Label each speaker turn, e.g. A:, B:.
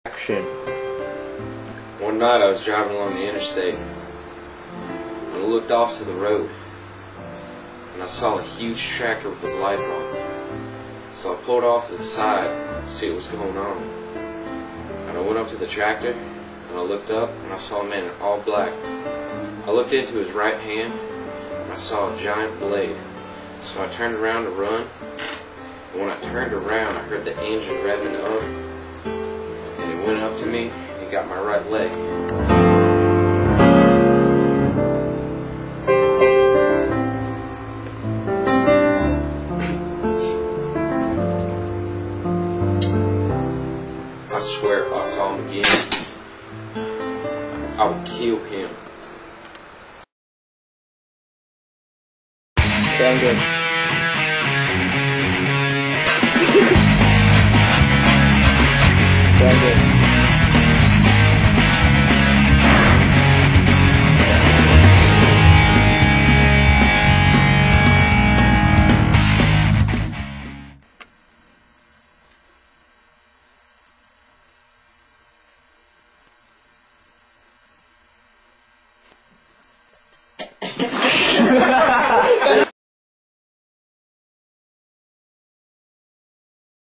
A: Action.
B: One night I was driving along the interstate and I looked off to the road and I saw a huge tractor with his lights on. So I pulled off to the side to see what was going on. And I went up to the tractor and I looked up and I saw a man in all black. I looked into his right hand and I saw a giant blade. So I turned around to run, and when I turned around I heard the engine revving up, and it went up to me and got my right leg. I swear if I saw him again, I would kill him.
A: Sound good. Sound good.